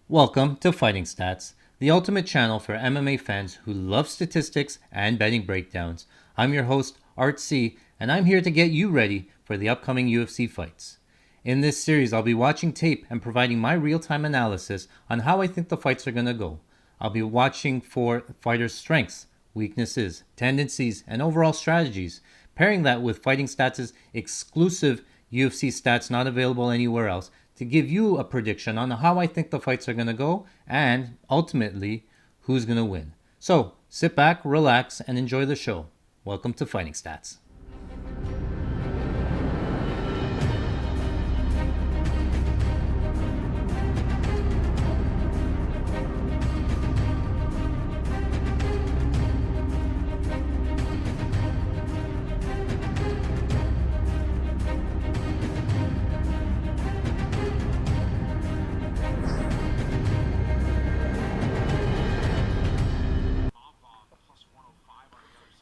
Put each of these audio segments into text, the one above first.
Welcome to Fighting Stats, the ultimate channel for MMA fans who love statistics and betting breakdowns. I'm your host, Art C, and I'm here to get you ready for the upcoming UFC fights. In this series, I'll be watching tape and providing my real time analysis on how I think the fights are going to go. I'll be watching for fighters' strengths, weaknesses, tendencies, and overall strategies, pairing that with Fighting Stats' exclusive UFC stats not available anywhere else to give you a prediction on how I think the fights are going to go and ultimately who's going to win. So sit back, relax, and enjoy the show. Welcome to Fighting Stats.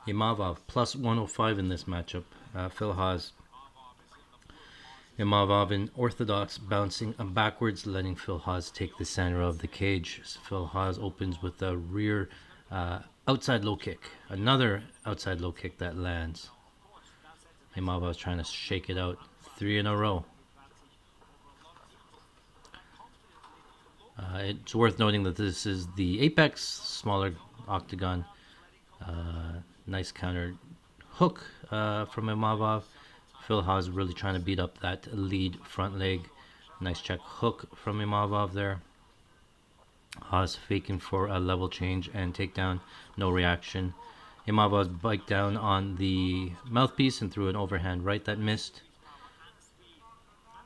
Imavov plus 105 in this matchup. Phil Hawes. Imavov in orthodox, bouncing backwards, letting Phil Hawes take the center of the cage. Phil Hawes opens with a rear outside low kick. Another outside low kick that lands. Imavov trying to shake it out. 3 in a row. It's worth noting that this is the Apex, smaller octagon. Nice counter hook from Imavov. Phil Hawes really trying to beat up that lead front leg. Nice check hook from Imavov there. Hawes faking for a level change and takedown. No reaction. Imavov's bite down on the mouthpiece and threw an overhand right that missed.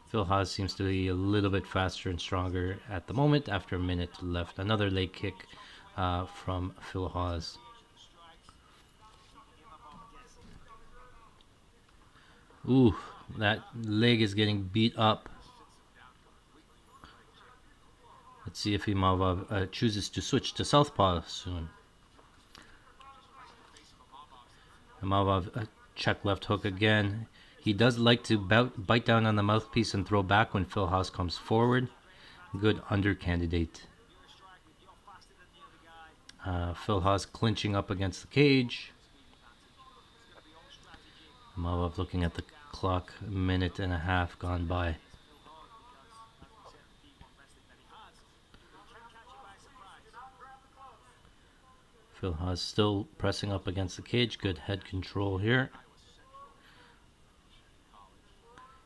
Phil Hawes seems to be a little bit faster and stronger at the moment after a minute left. Another leg kick from Phil Hawes. Ooh, that leg is getting beat up. Let's see if Imavov chooses to switch to southpaw soon. Imavov check left hook again. He does like to bite down on the mouthpiece and throw back when Phil Hawes comes forward. Good under candidate. Phil Hawes clinching up against the cage. Imavov looking at the clock, a minute and a half gone by. Phil Hawes still pressing up against the cage. Good head control here.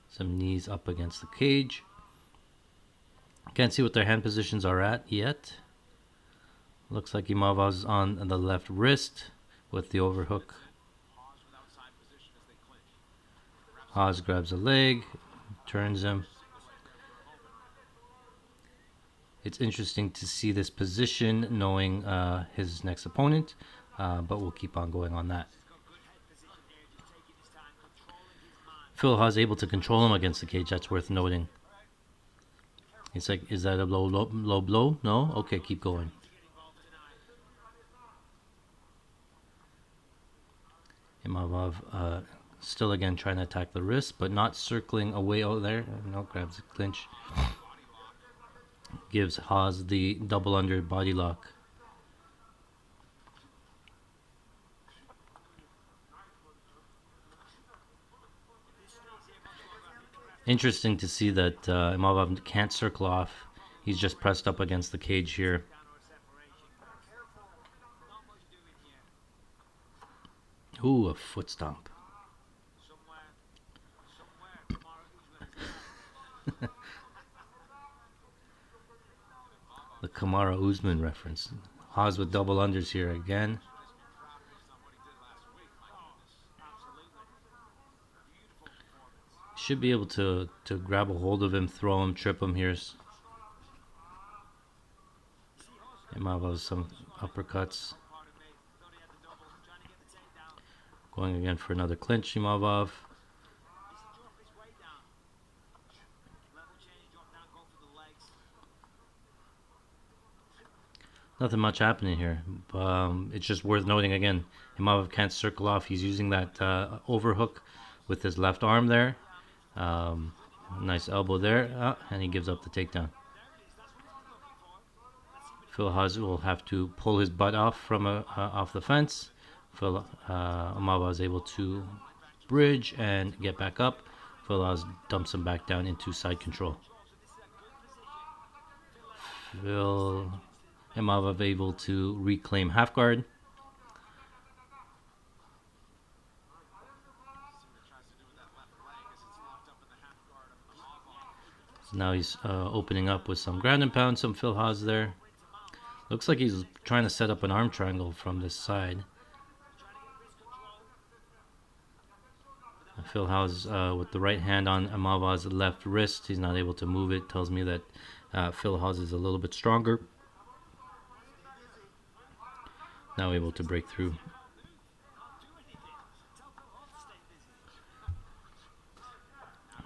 Some knees up against the cage. Can't see what their hand positions are at yet. Looks like Imavov's on the left wrist with the overhook. Hawes grabs a leg, turns him. It's interesting to see this position knowing his next opponent, but we'll keep on going on that. Phil Hawes able to control him against the cage. That's worth noting. It's like, is that a low blow? No? Okay, keep going. Imavov still again trying to attack the wrist, but not circling away out there. No, grabs the clinch. Gives Hawes the double under body lock. Interesting to see that Imavov can't circle off. He's just pressed up against the cage here. Ooh, a foot stomp. The Kamara Usman reference. Hawes with double unders here again. Should be able to grab a hold of him, throw him, trip him here. Imavov some uppercuts. Going again for another clinch, Imavov. Nothing much happening here. It's just worth noting again, Imavov can't circle off. He's using that overhook with his left arm there. Nice elbow there, and he gives up the takedown. Phil Hawes will have to pull his butt off from off the fence. Imavov is able to bridge and get back up. Phil Hawes dumps him back down into side control. Phil Imavov able to reclaim half guard. So now he's opening up with some ground and pound, some Phil Hawes there. Looks like he's trying to set up an arm triangle from this side. Phil Hawes with the right hand on Imavov's left wrist. He's not able to move it. Tells me that Phil Hawes is a little bit stronger. Now able to break through.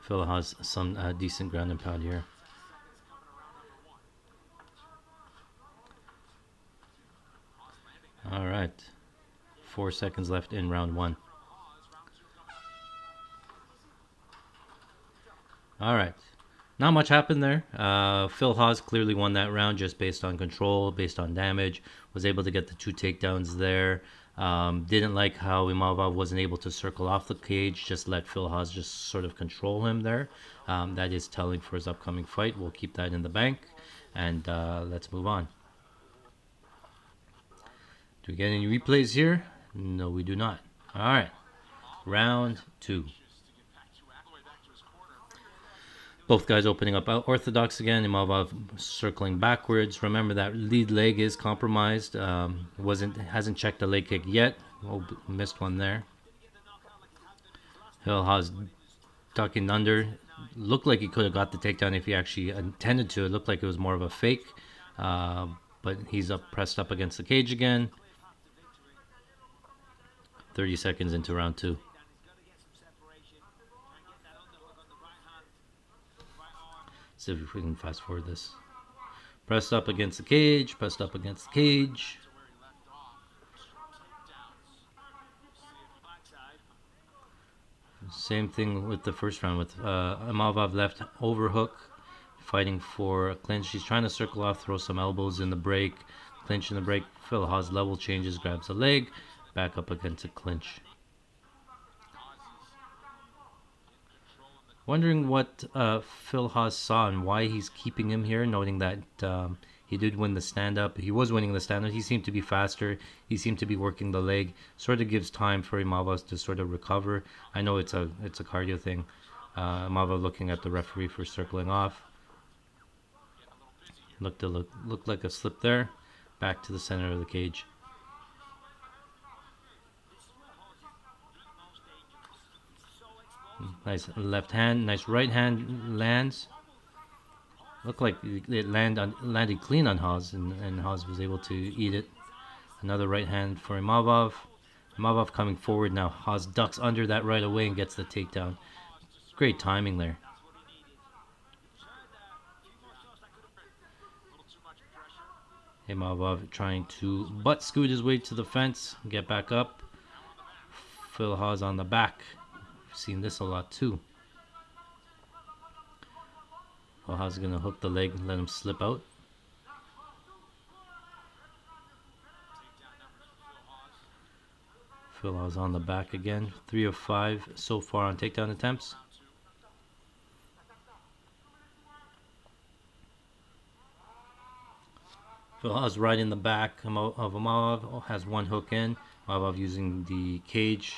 Phil Hawes some decent ground and pound here. All right. 4 seconds left in round 1. All right. Not much happened there. Phil Hawes clearly won that round just based on control, based on damage. Was able to get the 2 takedowns there. Didn't like how Imavov wasn't able to circle off the cage. Just let Phil Hawes just sort of control him there. That is telling for his upcoming fight. We'll keep that in the bank. And let's move on. Do we get any replays here? No, we do not. All right. Round 2. Both guys opening up orthodox again. Imavov circling backwards. Remember that lead leg is compromised. Hasn't checked the leg kick yet. Oh, missed one there. Phil Hawes ducking under. Looked like he could have got the takedown if he actually intended to. It looked like it was more of a fake. But he's pressed up against the cage again. 30 seconds into round 2. See if we can fast forward this. Pressed up against the cage. Pressed up against the cage. Same thing with the first round with Imavov left overhook, fighting for a clinch. He's trying to circle off, throw some elbows in the break. Clinch in the break. Phil Hawes level changes, grabs a leg. Back up against a clinch. Wondering what Phil Hawes saw and why he's keeping him here, noting that he did win the stand-up. He was winning the stand-up. He seemed to be faster. He seemed to be working the leg. Sort of gives time for Imavov to sort of recover. I know it's a cardio thing. Imavov looking at the referee for circling off. Looked like a slip there. Back to the center of the cage. Nice left hand, nice right hand lands. Looked like it landed clean on Hawes, and Hawes was able to eat it. Another right hand for Imavov. Imavov coming forward now. Hawes ducks under that right away and gets the takedown. Great timing there. Imavov trying to butt scoot his way to the fence, get back up. Phil Hawes on the back. Seen this a lot too. Well, Hawes gonna hook the leg and let him slip out. Phil Hawes on the back again. 3 of 5 so far on takedown attempts. Phil Hawes right in the back of Imavov. Has one hook in. Imavov using the cage.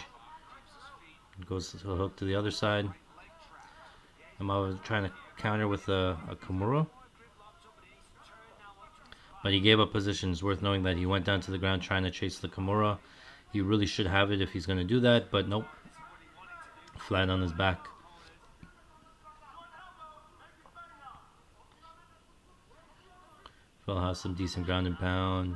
Goes to a hook to the other side. Imavov trying to counter with a Kimura. But he gave up positions. Worth knowing that he went down to the ground trying to chase the Kimura. He really should have it if he's going to do that, but nope. Flat on his back. Phil has some decent ground and pound.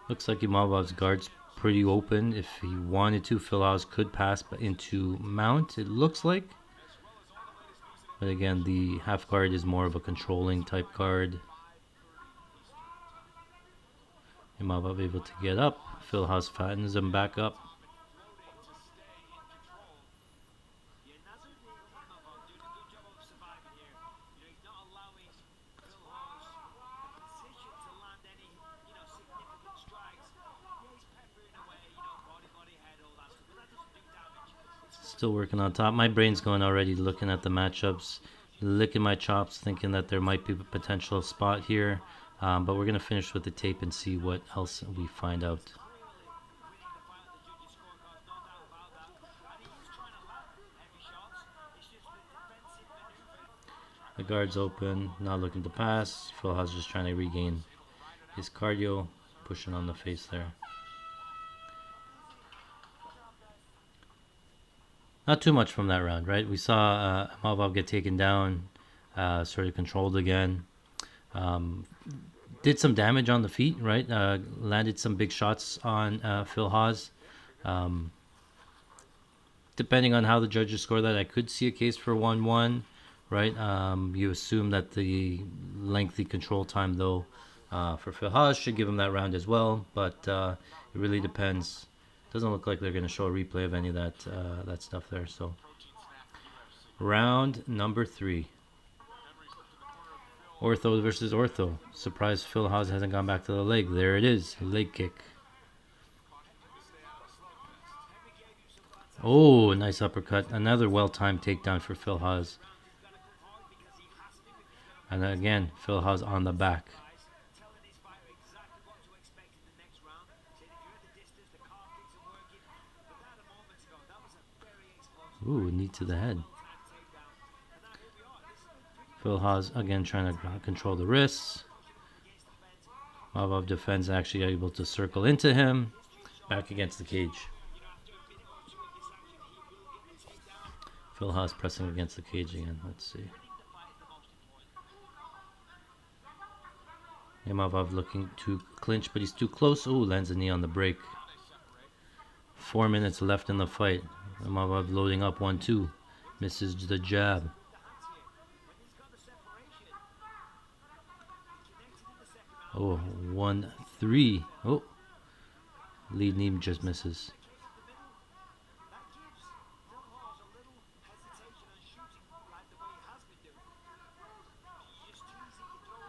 Looks like Imavov's guard's pretty open. If he wanted to, Phil Hawes could pass into mount, it looks like. But again, the half guard is more of a controlling type guard. Imavov able to get up. Phil Hawes fattens him back up. Still working on top. My brain's going already looking at the matchups, licking my chops, thinking that there might be a potential spot here. But we're going to finish with the tape and see what else we find out. The guard's open, not looking to pass. Phil Hawes just trying to regain his cardio, pushing on the face there. Not too much from that round, right? We saw Imavov get taken down, sort of controlled again. Did some damage on the feet, right? Landed some big shots on Phil Hawes. Depending on how the judges score that, I could see a case for 1-1, right? You assume that the lengthy control time, though, for Phil Hawes should give him that round as well, but it really depends. Doesn't look like they're going to show a replay of any of that stuff there. So, round number 3. Ortho versus Ortho. Surprised Phil Hawes hasn't gone back to the leg. There it is. Leg kick. Oh, nice uppercut. Another well-timed takedown for Phil Hawes. And again, Phil Hawes on the back. Ooh, knee to the head. Phil Hawes again trying to control the wrists. Imavov defends, actually able to circle into him. Back against the cage. Phil Hawes pressing against the cage again. Let's see. Imavov looking to clinch, but he's too close. Ooh, lands a knee on the break. 4 minutes left in the fight. Imavov loading up 1-2. Misses the jab. Oh, 1-3. Oh, lead knee just misses.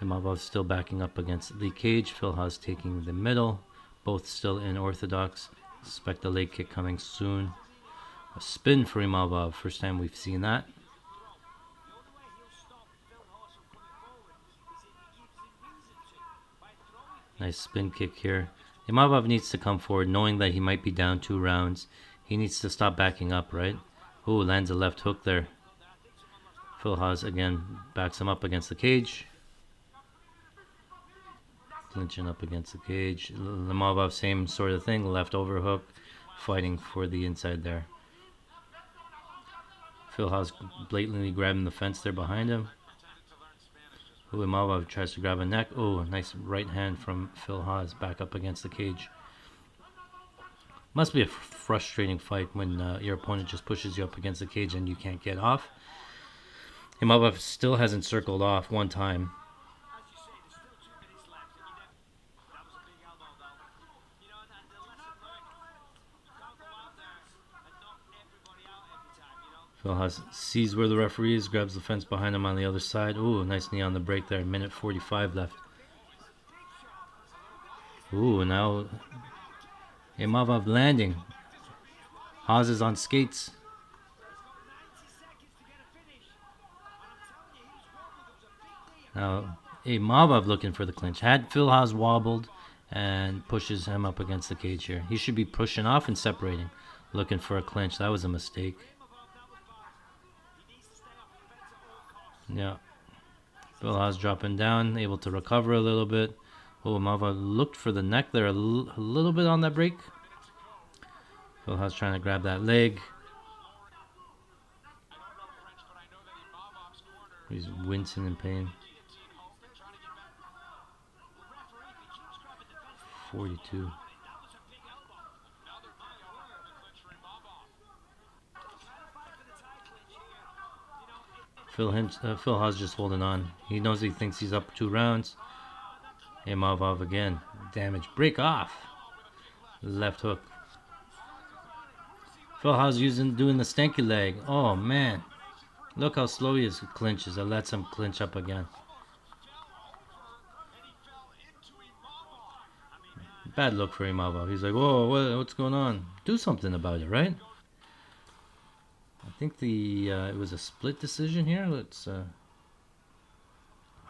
Imavov still backing up against the cage. Phil Hawes taking the middle. Both still in orthodox. Expect a leg kick coming soon. A spin for Imavov. First time we've seen that. Nice spin kick here. Imavov needs to come forward knowing that he might be down 2 rounds. He needs to stop backing up, right? Ooh, lands a left hook there. Phil Hawes again backs him up against the cage. Clinching up against the cage. Imavov, same sort of thing. Left overhook. Fighting for the inside there. Phil Hawes blatantly grabbing the fence there behind him. Ooh, Imavov tries to grab a neck. Oh, nice right hand from Phil Hawes back up against the cage. Must be a frustrating fight when your opponent just pushes you up against the cage and you can't get off. Imavov still hasn't circled off one time. Phil Hawes sees where the referee is, grabs the fence behind him on the other side. Ooh, nice knee on the break there. Minute 45 left. Ooh, now Imavov landing. Hawes is on skates. Now Imavov looking for the clinch. Had Phil Hawes wobbled and pushes him up against the cage here. He should be pushing off and separating. Looking for a clinch. That was a mistake. Yeah. Phil Hawes dropping down, able to recover a little bit. Oh, Imavov looked for the neck there a little bit on that break. Phil Hawes trying to grab that leg. He's wincing in pain. 42. Phil Hawes just holding on. He knows he thinks he's up 2 rounds. Imavov again. Damage. Break off. Left hook. Phil Hawes doing the stanky leg. Oh, man. Look how slow he is. He clinches. It lets him clinch up again. Bad look for Imavov. He's like, whoa, what's going on? Do something about it, right? I think it was a split decision here.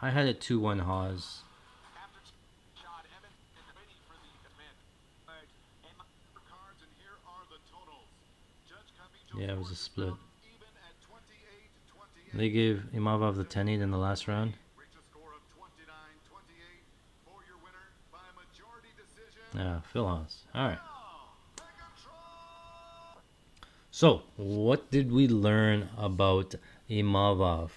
I had it 2-1 Hawes. Yeah, it was a split. They gave Imavov the 10-8 in the last round. Yeah, Phil Hawes. All right. So, what did we learn about Imavov?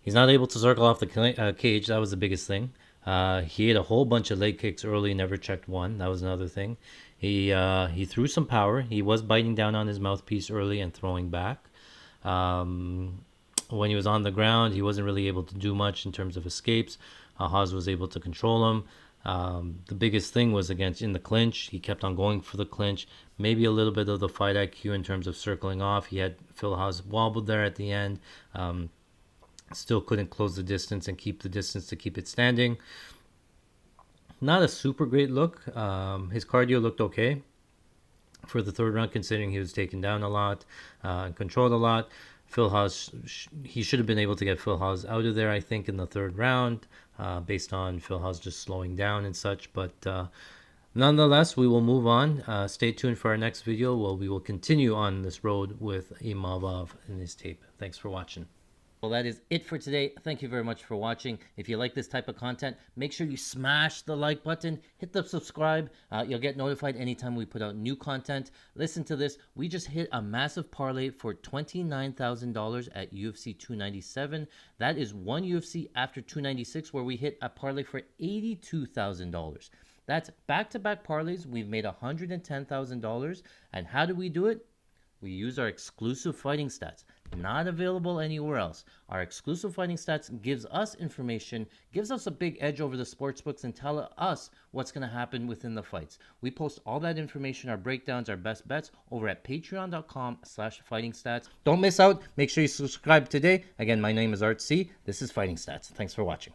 He's not able to circle off the cage. That was the biggest thing. He had a whole bunch of leg kicks early, never checked one. That was another thing. He threw some power. He was biting down on his mouthpiece early and throwing back. When he was on the ground, he wasn't really able to do much in terms of escapes. Hawes was able to control him. The biggest thing was against in the clinch. He kept on going for the clinch. Maybe a little bit of the fight IQ in terms of circling off. He had Phil Hawes wobbled there at the end. Still couldn't close the distance and keep the distance to keep it standing. Not a super great look. His cardio looked okay for the third round, considering he was taken down a lot and controlled a lot. Phil Hawes, he should have been able to get Phil Hawes out of there, I think, in the third round, based on Phil Hawes just slowing down and such. But nonetheless, we will move on. Stay tuned for our next video. Well, we will continue on this road with Imavov in his tape. Thanks for watching. Well, that is it for today. Thank you very much for watching. If you like this type of content, make sure you smash the like button, hit the subscribe. You'll get notified anytime we put out new content. Listen to this. We just hit a massive parlay for $29,000 at UFC 297. That is one UFC after 296 where we hit a parlay for $82,000. That's back-to-back parlays. We've made $110,000. And how do we do it? We use our exclusive fighting stats, not available anywhere else. Our exclusive fighting stats gives us information, gives us a big edge over the sportsbooks, and tell us what's going to happen within the fights. We post all that information, our breakdowns, our best bets, over at patreon.com/fightingstats. Don't miss out. Make sure you subscribe today. Again, my name is Art C. This is Fighting Stats. Thanks for watching.